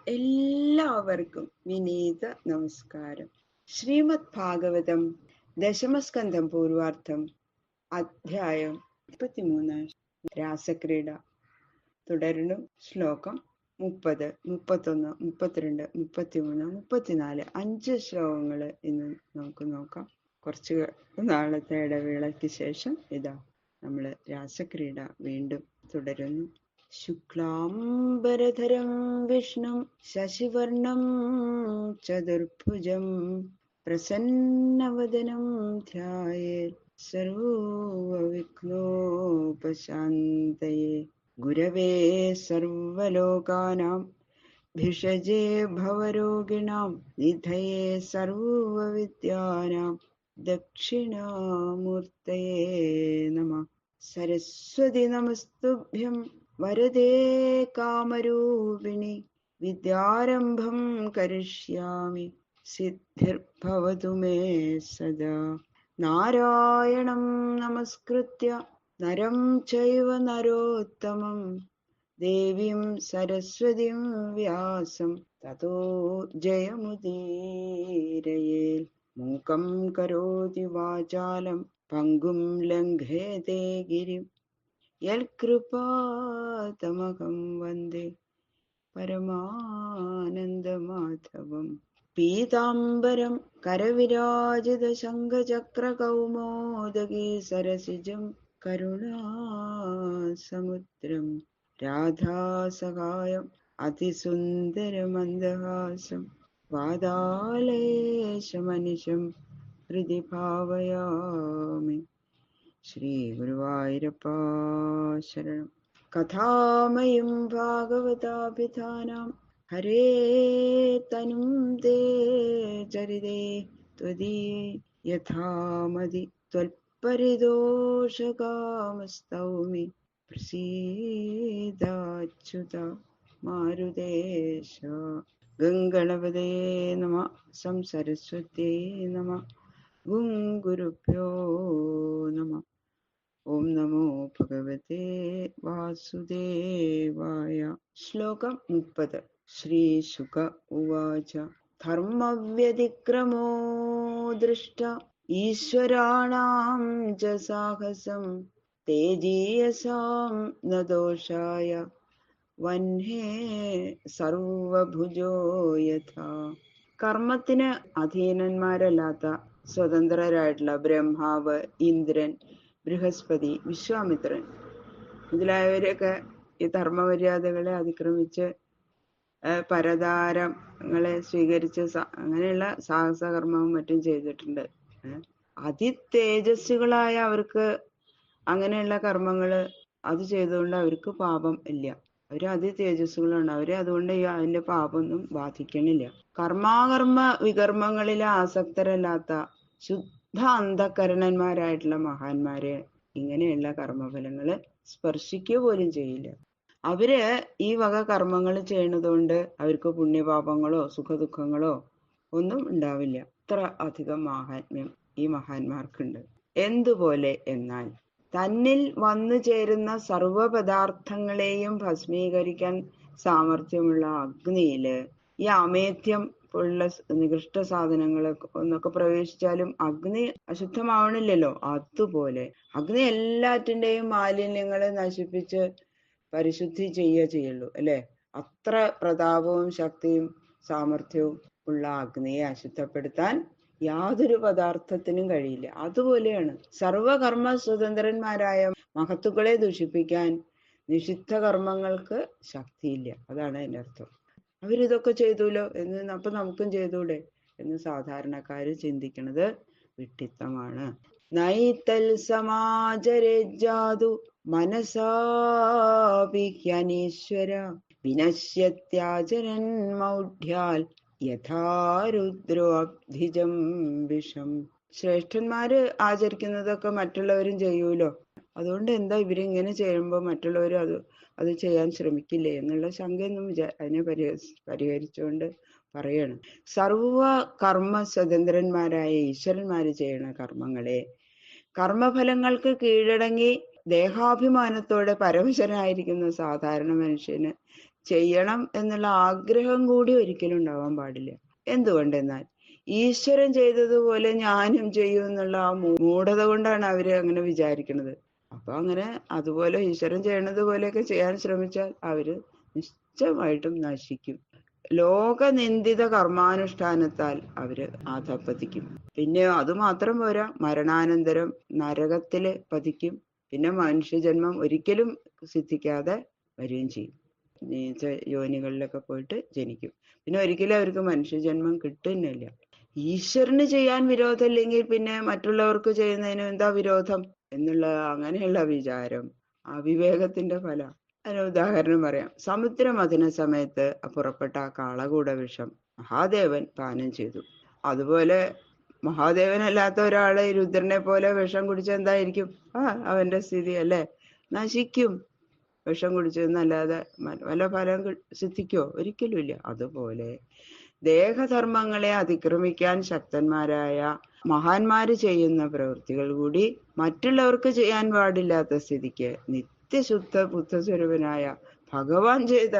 എല്ലാവർക്കും വിനീത നമസ്കാരം. ശ്രീമദ് ഭാഗവതം ദശമസ്കന്ധം പൂർവാർത്ഥം അധ്യായം 33 രാസക്രീഡ തുടരുന്നു. ശ്ലോകം 30, 31, 32, 33, 34 5 ശ്ലോകങ്ങൾ ഇന്ന് നമുക്ക് നോക്കാം. കുറച്ച് നാളത്തെ ഇടവേളയ്ക്ക് ശേഷം ഇതാ നമ്മൾ രാസക്രീഡ വീണ്ടും തുടരുന്നു. ശുക്ലാംബരധരം വിഷ്ണും ശശിവർണം ചതുർഭുജം പ്രസന്നവദനം ധ്യായേത് സർവവിഘ്നോപശാന്തയേ ഗുരവേ സർവലോകാനാം ഭിഷജേ ഭവരോഗിണാം നിധയേ സർവവിദ്യാനാം ദക്ഷിണാമൂർത്തയേ നമഃ. സരസ്വതി നമസ്തുഭ്യം വരദേ കാമരൂപിണി വിദ്യാരംഭം കരിഷ്യാമി സിദ്ധിർഭവതു മേ സദാ. നാരായണം നമസ്കൃത്യ നരം ചൈവ നരോത്തമം ദേവീം സരസ്വതീം വ്യാസം തതോ ജയമുദീരയേൽ. മൂകം കരോതി വാചാലം പങ്കും ലംഘയതേ ഗിരിം യൽകൃപാതമഹം വന്ദേ പരമാനന്ദമാധവം. പീതാംബരം കരവിരാജിത ശംഖചക്രകൗമോദഗീ സരസിജം കരുണാസമുദ്രം രാധാസഹായം അതിസുന്ദരമന്ദഹാസം വാതാലയേശമനിശം ഹൃദി ഭാവയാമി. ശ്രീ ഗുരുവായൂരപ്പ ശരണം. കഥാമയം ഭാഗവതാഭിധാനാം ഹരേ തനും ദേ ചരിതേ ത്വദീയേ യഥാമതി ത്വൽപരിതോഷകാമസ്തൗമി പ്രസീദാച്യുത മാരുതേശ. ഗംഗണപതേ നമഃ. സംസരസ്വത്യേ നമഃ. ഗുരുഭ്യോ നമഃ. ഓം നമോ ഭഗവതേ വാസുദേവായ. ശ്ലോകം 30. ശ്രീശുക ഉവാച. ധർമ്മവ്യതിക്രമോ ദൃഷ്ട ഈശ്വരാണാം ച സാഹസം തേജീയസാം ന ദോഷായ വഹ്നേ സർവഭുജോ യഥാ. കർമ്മത്തിന് അധീനന്മാരല്ലാത്ത സ്വതന്ത്രരായിട്ടുള്ള ബ്രഹ്മാവ്, ഇന്ദ്രൻ, ബൃഹസ്പതി, വിശ്വാമിത്രൻ മുതലായവരെയൊക്കെ ഈ ധർമ്മമര്യാദകളെ അതിക്രമിച്ച് പരതാരങ്ങളെ സ്വീകരിച്ച് അങ്ങനെയുള്ള സാഹസകർമ്മവും മറ്റും ചെയ്തിട്ടുണ്ട്. അതിതേജസ്സുകളായ അവർക്ക് അങ്ങനെയുള്ള കർമ്മങ്ങള് അത് ചെയ്തുകൊണ്ട് അവർക്ക് പാപം ഇല്ല. അവര് അതിതേജസ്സുകളാണ്. അവരെ അതുകൊണ്ട് അതിന്റെ പാപമൊന്നും ബാധിക്കണില്ല. കർമാകർമ്മ വികർമ്മങ്ങളിലെ ആസക്തരല്ലാത്ത ശുദ്ധ അന്ധകരണന്മാരായിട്ടുള്ള മഹാന്മാരെ ഇങ്ങനെയുള്ള കർമ്മഫലങ്ങള് സ്പർശിക്കുക പോലും ചെയ്യില്ല. അവര് ഈ വക കർമ്മങ്ങൾ ചെയ്യണതുകൊണ്ട് അവർക്ക് പുണ്യപാപങ്ങളോ സുഖദുഃഖങ്ങളോ ഒന്നും ഉണ്ടാവില്ല. അത്ര അധികം മാഹാത്മ്യം ഈ മഹാന്മാർക്കുണ്ട്. എന്തുപോലെ എന്നാൽ തന്നിൽ വന്നു ചേരുന്ന സർവപദാർത്ഥങ്ങളെയും ഭസ്മീകരിക്കാൻ സാമർഥ്യമുള്ള അഗ്നിയില് ഈ അമേധ്യം ഉള്ള നികൃഷ്ട സാധനങ്ങളൊക്കെ ഒന്നൊക്കെ പ്രവേശിച്ചാലും അഗ്നി അശുദ്ധമാവണില്ലല്ലോ. അതുപോലെ അഗ്നി എല്ലാറ്റിന്റെയും മാലിന്യങ്ങളെ നശിപ്പിച്ച് പരിശുദ്ധി ചെയ്യുള്ളൂ അല്ലെ. അത്ര പ്രതാപവും ശക്തിയും സാമർഥ്യവും ഉള്ള അഗ്നിയെ അശുദ്ധപ്പെടുത്താൻ യാതൊരു പദാർത്ഥത്തിനും കഴിയില്ല. അതുപോലെയാണ് സർവകർമ്മ സ്വതന്ത്രന്മാരായ മഹത്തുക്കളെ ദുഷിപ്പിക്കാൻ നിഷിദ്ധ കർമ്മങ്ങൾക്ക് ശക്തിയില്ല. അതാണ് അതിന്റെ അർത്ഥം. അവരിതൊക്കെ ചെയ്തൂലോ എന്ന് അപ്പൊ നമുക്കും ചെയ്തൂടെ എന്ന് സാധാരണക്കാര് ചിന്തിക്കുന്നത് വിഡ്ഢിത്തമാണ്. നൈതൽ സമാചരേജാതു മനസാപിഹ്യനീശ്വര വിനശ്യത്യാചരൻ മൗഢ്യാൽ യഥാരുദ്രോ അബ്ധിജം വിഷം. ശ്രേഷ്ഠന്മാര് ആചരിക്കുന്നതൊക്കെ മറ്റുള്ളവരും ചെയ്യൂലോ. അതുകൊണ്ട് എന്താ ഇവരിങ്ങനെ ചെയ്യുമ്പോ മറ്റുള്ളവർ അത് ചെയ്യാൻ ശ്രമിക്കില്ലേ എന്നുള്ള ശങ്കയൊന്നും അതിനെ പരിഹരിച്ചുകൊണ്ട് പറയാണ്. സർവ കർമ്മ സ്വതന്ത്രന്മാരായ ഈശ്വരന്മാര് ചെയ്യണ കർമ്മങ്ങളെ കർമ്മഫലങ്ങൾക്ക് കീഴടങ്ങി ദേഹാഭിമാനത്തോടെ പരവശനായിരിക്കുന്ന സാധാരണ മനുഷ്യന് ചെയ്യണം എന്നുള്ള ആഗ്രഹം കൂടി ഒരിക്കലും ഉണ്ടാവാൻ പാടില്ല. എന്തുകൊണ്ടെന്നാൽ ഈശ്വരൻ ചെയ്തതുപോലെ ഞാനും ചെയ്യും എന്നുള്ള ആ മൂഢത കൊണ്ടാണ് അവര് അങ്ങനെ വിചാരിക്കുന്നത്. അപ്പൊ അങ്ങനെ അതുപോലെ ഈശ്വരൻ ചെയ്യണത് പോലെയൊക്കെ ചെയ്യാൻ ശ്രമിച്ചാൽ അവര് നിശ്ചയമായിട്ടും നശിക്കും. ലോകനിന്ദിത കർമാനുഷ്ഠാനത്താൽ അവര് അധപ്പതിക്കും. പിന്നെ അത് മാത്രം പോരാ, മരണാനന്തരം നരകത്തില് പതിക്കും. പിന്നെ മനുഷ്യജന്മം ഒരിക്കലും സിദ്ധിക്കാതെ വരികയും ചെയ്യും. നീച്ച യോനികളിലൊക്കെ പോയിട്ട് ജനിക്കും. പിന്നെ ഒരിക്കലും അവർക്ക് മനുഷ്യജന്മം കിട്ടുന്നില്ല. ഈശ്വരന് ചെയ്യാൻ വിരോധമില്ലെങ്കിൽ പിന്നെ മറ്റുള്ളവർക്ക് ചെയ്യുന്നതിന് എന്താ വിരോധം എന്നുള്ള അങ്ങനെയുള്ള വിചാരം അവിവേകത്തിന്റെ ഫല. അതിന് ഉദാഹരണം പറയാം. സമുദ്രമഥന സമയത്ത് പുറപ്പെട്ട ആ കാളകൂട വിഷം മഹാദേവൻ പാനം ചെയ്തു. അതുപോലെ മഹാദേവനല്ലാത്ത ഒരാളെ രുദ്രനെ പോലെ വിഷം കുടിച്ച എന്തായിരിക്കും അവന്റെ സ്ഥിതി അല്ലേ? നശിക്കും. വിഷം കുടിച്ചെന്നല്ലാതെ വല്ല ഫലം സിദ്ധിക്കോ? ഒരിക്കലുമില്ല. അതുപോലെ ദേഹധർമ്മങ്ങളെ അതിക്രമിക്കാൻ ശക്തന്മാരായ മഹാന്മാര് ചെയ്യുന്ന പ്രവൃത്തികൾ കൂടി മറ്റുള്ളവർക്ക് ചെയ്യാൻ പാടില്ലാത്ത സ്ഥിതിക്ക് നിത്യശുദ്ധ ബുദ്ധസ്വരൂപനായ ഭഗവാൻ ചെയ്ത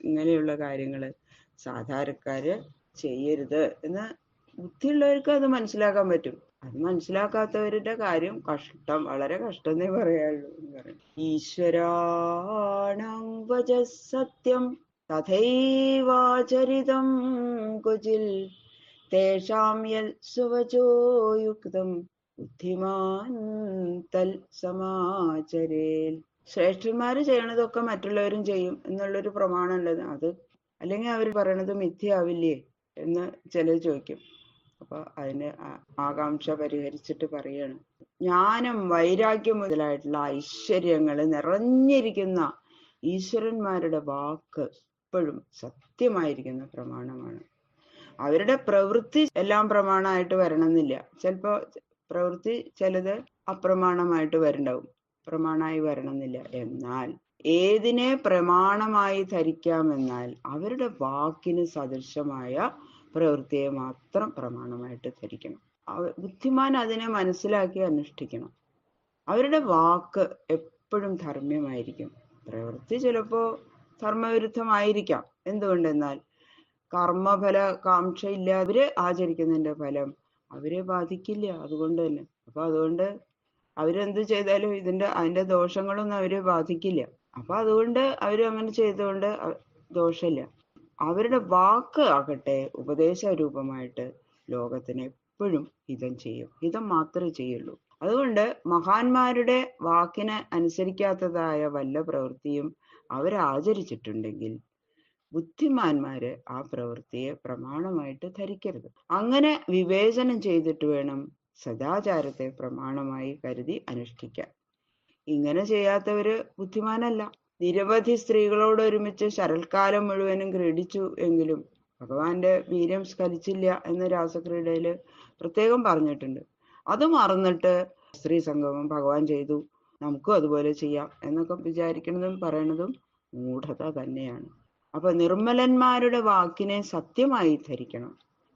ഇങ്ങനെയുള്ള കാര്യങ്ങള് സാധാരണക്കാര് ചെയ്യരുത് എന്ന് ബുദ്ധിയുള്ളവർക്ക് അത് മനസ്സിലാക്കാൻ പറ്റും. അത് മനസ്സിലാക്കാത്തവരുടെ കാര്യം കഷ്ടം, വളരെ കഷ്ടം എന്നേ പറയാനുള്ളൂ എന്ന് പറയും. ഈശ്വരാണാം വചഃ സത്യം തഥൈവാചരിതം ക്വചിൽ തേഷാം യത് സുവചോ യുക്തം ബുദ്ധിമാൻ തൽ സമാചരേൽ. ശ്രേഷ്ഠന്മാര് ചെയ്യണതൊക്കെ മറ്റുള്ളവരും ചെയ്യും എന്നുള്ളൊരു പ്രമാണമല്ലത് അത്. അല്ലെങ്കിൽ അവർ പറയണത് മിഥ്യയാവില്ലേ എന്ന് ചിലർ ചോദിക്കും. അപ്പൊ അതിന് ആകാംക്ഷ പരിഹരിച്ചിട്ട് പറയാണ്, ജ്ഞാനം വൈരാഗ്യം മുതലായിട്ടുള്ള ഐശ്വര്യങ്ങൾ നിറഞ്ഞിരിക്കുന്ന ഈശ്വരന്മാരുടെ വാക്ക് എപ്പോഴും സത്യമായിരിക്കുന്ന പ്രമാണമാണ്. അവരുടെ പ്രവൃത്തി എല്ലാം പ്രമാണമായിട്ട് വരണമെന്നില്ല. ചിലപ്പോ പ്രവൃത്തി ചിലത് അപ്രമാണമായിട്ട് വരുന്നുണ്ടാവും, പ്രമാണമായി വരണമെന്നില്ല. എന്നാൽ ഏതിനെ പ്രമാണമായി ധരിക്കാമെന്നാൽ അവരുടെ വാക്കിന് സദൃശമായ പ്രവൃത്തിയെ മാത്രം പ്രമാണമായിട്ട് ധരിക്കണം. ബുദ്ധിമാൻ അതിനെ മനസ്സിലാക്കി അനുഷ്ഠിക്കണം. അവരുടെ വാക്ക് എപ്പോഴും ധർമ്മ്യമായിരിക്കും. പ്രവൃത്തി ചിലപ്പോ ധർമ്മവിരുദ്ധമായിരിക്കാം. എന്തുകൊണ്ടെന്നാൽ കർമ്മഫല കാംക്ഷ ഇല്ലാതെ ആചരിക്കുന്നതിന്റെ ഫലം അവരെ ബാധിക്കില്ല. അതുകൊണ്ട് തന്നെ അതുകൊണ്ട് അവരെന്ത് ചെയ്താലും അതിന്റെ ദോഷങ്ങളൊന്നും അവരെ ബാധിക്കില്ല. അതുകൊണ്ട് അവരങ്ങനെ ചെയ്തുകൊണ്ട് ദോഷമില്ല. അവരുടെ വാക്ക് ആകട്ടെ ഉപദേശ രൂപമായിട്ട് ലോകത്തിന് എപ്പോഴും ഹിതം ചെയ്യും. ഹിതം മാത്രമേ ചെയ്യുള്ളൂ. അതുകൊണ്ട് മഹാന്മാരുടെ വാക്കിന് അനുസരിക്കാത്തതായ വല്ല പ്രവൃത്തിയും അവരാചരിച്ചിട്ടുണ്ടെങ്കിൽ ബുദ്ധിമാന്മാര് ആ പ്രവൃത്തിയെ പ്രമാണമായിട്ട് ധരിക്കരുത്. അങ്ങനെ വിവേചനം ചെയ്തിട്ട് വേണം സദാചാരത്തെ പ്രമാണമായി കരുതി അനുഷ്ഠിക്കാൻ. ഇങ്ങനെ ചെയ്യാത്തവര് ബുദ്ധിമാനല്ല. നിരവധി സ്ത്രീകളോട് ഒരുമിച്ച് ശരൽക്കാലം മുഴുവനും ക്രീഡിച്ചു എങ്കിലും ഭഗവാന്റെ വീര്യം സ്ഖലിച്ചില്ല എന്ന് രാസക്രീഡയില് പ്രത്യേകം പറഞ്ഞിട്ടുണ്ട്. അത് മറന്നിട്ട് സ്ത്രീ സംഗമം ഭഗവാൻ ചെയ്തു, നമുക്കും അതുപോലെ ചെയ്യാം എന്നൊക്കെ വിചാരിക്കുന്നതും പറയണതും മൂഢത തന്നെയാണ്. അപ്പൊ നിർമ്മലന്മാരുടെ വാക്കിനെ സത്യമായി ധരിക്കണം.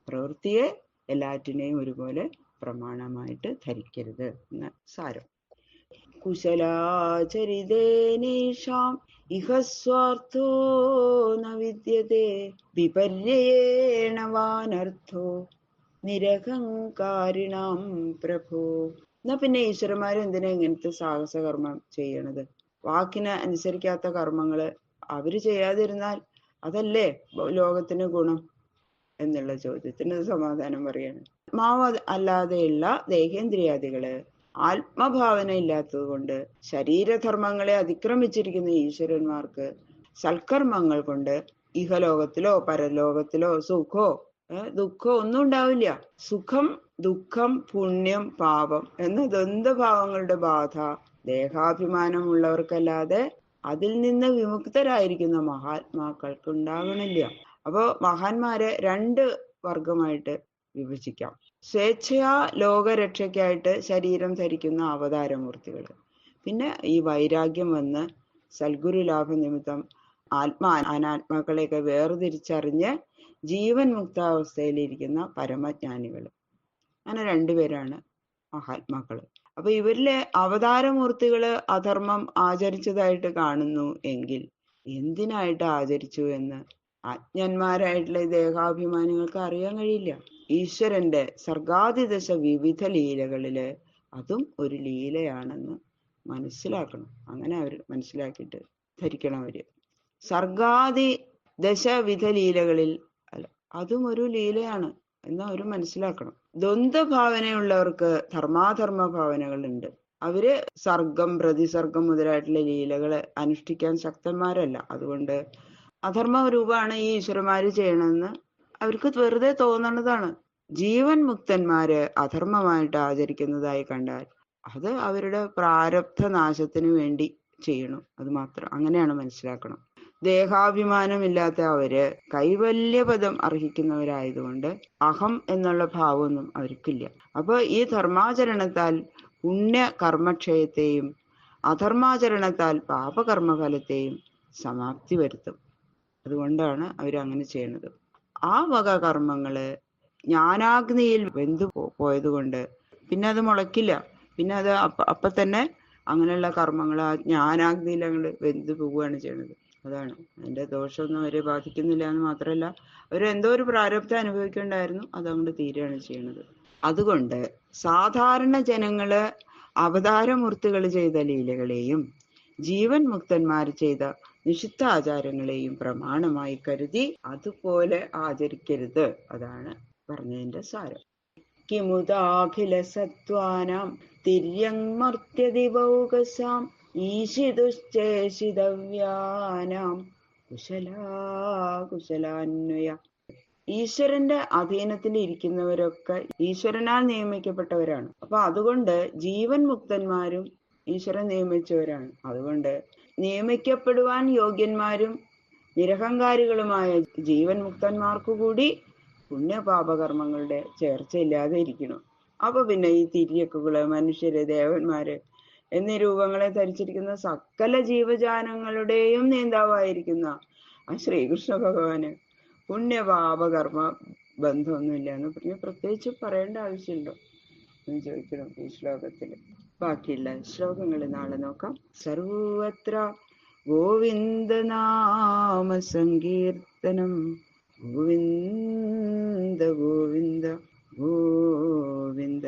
പ്രവൃത്തിയെ എല്ലാറ്റിനെയും ഒരുപോലെ പ്രമാണമായിട്ട് ധരിക്കരുത് എന്ന് സാരം. കുശലാചരിതേനേഷാം ഇഹ സ്വാർത്ഥോ ന വിദ്യതേ വിപര്യേണ വാനർത്ഥോ നിരഹങ്കാരിണാം പ്രഭോ. എന്നാ പിന്നെ ഈശ്വരന്മാരെന്തിനാ ഇങ്ങനത്തെ സാഹസകർമ്മം ചെയ്യണത്? വാക്കിന് അനുസരിക്കാത്ത കർമ്മങ്ങള് അവര് ചെയ്യാതിരുന്നാൽ അതല്ലേ ലോകത്തിന് ഗുണം എന്നുള്ള ചോദ്യത്തിന് സമാധാനം പറയാണ്. ആത്മാവ് അല്ലാതെയുള്ള ദേഹേന്ദ്രിയാദികള് ആത്മഭാവന ഇല്ലാത്തത് കൊണ്ട് ശരീരധർമ്മങ്ങളെ അതിക്രമിച്ചിരിക്കുന്ന ഈശ്വരന്മാർക്ക് സൽക്കർമ്മങ്ങൾ കൊണ്ട് ഇഹലോകത്തിലോ പരലോകത്തിലോ സുഖോ ദുഃഖോ ഒന്നും ഉണ്ടാവില്ല. സുഖം, ദുഃഖം, പുണ്യം, പാപം എന്ന ദ്വന്ദ്ഭാവങ്ങളുടെ ബാധ ദേഹാഭിമാനമുള്ളവർക്കല്ലാതെ അതിൽ നിന്ന് വിമുക്തരായിരിക്കുന്ന മഹാത്മാക്കൾക്ക് ഉണ്ടാകണില്ല. അപ്പോ മഹാന്മാരെ രണ്ട് വർഗമായിട്ട് വിഭജിക്കാം. സ്വേച്ഛയാ ലോകരക്ഷയ്ക്കായിട്ട് ശരീരം ധരിക്കുന്ന അവതാരമൂർത്തികൾ, പിന്നെ ഈ വൈരാഗ്യം വന്ന് സൽഗുരു ലാഭ നിമിത്തം അനാത്മാക്കളെയൊക്കെ വേർതിരിച്ചറിഞ്ഞ് ജീവൻ മുക്താവസ്ഥയിലിരിക്കുന്ന പരമജ്ഞാനികൾ. അങ്ങനെ രണ്ടുപേരാണ് മഹാത്മാക്കള്. അപ്പൊ ഇവരിലെ അവതാരമൂർത്തികള് അധർമ്മം ആചരിച്ചതായിട്ട് കാണുന്നു എങ്കിൽ എന്തിനായിട്ട് ആചരിച്ചു എന്ന് അജ്ഞന്മാരായിട്ടുള്ള ഈ ദേഹാഭിമാനികൾക്ക് അറിയാൻ കഴിയില്ല. ഈശ്വരന്റെ സർഗാദിദശ വിവിധ ലീലകളില് അതും ഒരു ലീലയാണെന്ന് മനസ്സിലാക്കണം. അങ്ങനെ അവർ മനസ്സിലാക്കിയിട്ട് ധരിക്കണം. അവര് സർഗാദി ദശവിധ ലീലകളിൽ അല്ല, അതും ഒരു ലീലയാണ് എന്ന് അവർ മനസ്സിലാക്കണം. ദ്വന്ദ്ഭാവനയുള്ളവർക്ക് ധർമാധർമ്മ ഭാവനകളുണ്ട്. അവര് സർഗം പ്രതിസർഗം മുതലായിട്ടുള്ള ലീലകളെ അനുഷ്ഠിക്കാൻ ശക്തന്മാരല്ല. അതുകൊണ്ട് അധർമ്മ രൂപമാണ് ഈ ഈശ്വരന്മാര് ചെയ്യണമെന്ന് അവർക്ക് വെറുതെ തോന്നണതാണ്. ജീവൻ മുക്തന്മാര് അധർമ്മമായിട്ട് ആചരിക്കുന്നതായി കണ്ടാൽ അത് അവരുടെ പ്രാരബ്ധ നാശത്തിന് വേണ്ടി ചെയ്യണം. അത് മാത്രം അങ്ങനെയാണ് മനസ്സിലാക്കണം. ദേഹാഭിമാനമില്ലാത്ത അവര് കൈവല്യപദം അർഹിക്കുന്നവരായതുകൊണ്ട് അഹം എന്നുള്ള ഭാവമൊന്നും അവർക്കില്ല. അപ്പൊ ഈ ധർമാചരണത്താൽ പുണ്യ കർമ്മക്ഷയത്തെയും അധർമാചരണത്താൽ പാപകർമ്മഫലത്തെയും സമാപ്തി വരുത്തും. അതുകൊണ്ടാണ് അവരങ്ങനെ ചെയ്യുന്നത്. ആ വക കർമ്മങ്ങള് ജ്ഞാനാഗ്നിയിൽ വെന്തു പോയത് കൊണ്ട് പിന്നെ അത് മുളയ്ക്കില്ല. പിന്നെ അത് അപ്പൊ തന്നെ അങ്ങനെയുള്ള കർമ്മങ്ങൾ ആ ജ്ഞാനാഗ്നിയിൽ അങ്ങോട്ട് വെന്തു പോവുകയാണ് ചെയ്യുന്നത്. അതാണ് അതിന്റെ ദോഷമൊന്നും അവരെ ബാധിക്കുന്നില്ല എന്ന് മാത്രമല്ല, അവർ എന്തോ ഒരു പ്രാരബ്ധം അനുഭവിക്കേണ്ടായിരുന്നു, അതങ്ങോട്ട് തീരുകയാണ് ചെയ്യുന്നത്. അതുകൊണ്ട് സാധാരണ ജനങ്ങള് അവതാരമൂർത്തികൾ ചെയ്ത ലീലകളെയും ജീവൻ മുക്തന്മാർ ചെയ്ത നിഷിദ്ധ ആചാരങ്ങളെയും പ്രമാണമായി കരുതി അതുപോലെ ആചരിക്കരുത്. അതാണ് പറഞ്ഞതിന്റെ സാരം. കിമുദാഖില സത്വാനാം തിര്യങ്മർത്യതിബൗകസാം ഈശിതുശ്ചേഷിതവ്യാനാം കുശലാകുശലാന്വയ. ഈശ്വരന്റെ അധീനത്തിൽ ഇരിക്കുന്നവരൊക്കെ ഈശ്വരനാൽ നിയമിക്കപ്പെട്ടവരാണ്. അപ്പൊ അതുകൊണ്ട് ജീവൻ മുക്തന്മാരും ഈശ്വരൻ നിയമിച്ചവരാണ്. അതുകൊണ്ട് നിയമിക്കപ്പെടുവാൻ യോഗ്യന്മാരും നിരഹങ്കാരികളുമായ ജീവൻ മുക്തന്മാർക്കു കൂടി പുണ്യപാപകർമ്മങ്ങളുടെ ചേർച്ചയില്ലാതെ ഇരിക്കണം. അപ്പൊ പിന്നെ ഈ തിര്യക്കുകള്, മനുഷ്യര്, ദേവന്മാര് എന്നീ രൂപങ്ങളെ ധരിച്ചിരിക്കുന്ന സകല ജീവജാലങ്ങളുടെയും നേതാവായിരിക്കുന്ന ആ ശ്രീകൃഷ്ണ ഭഗവാന് പുണ്യപാപകർമ്മ ബന്ധമൊന്നുമില്ല എന്ന് പറഞ്ഞ് പ്രത്യേകിച്ച് പറയേണ്ട ആവശ്യമുണ്ടോ എന്ന് ചോദിക്കണം ഈ ശ്ലോകത്തില്. ബാക്കിയുള്ള ശ്ലോകങ്ങൾ നാളെ നോക്കാം. സർവത്ര ഗോവിന്ദനാമ സങ്കീർത്തനം. ഗോവിന്ദ ഗോവിന്ദ ഗോവിന്ദ.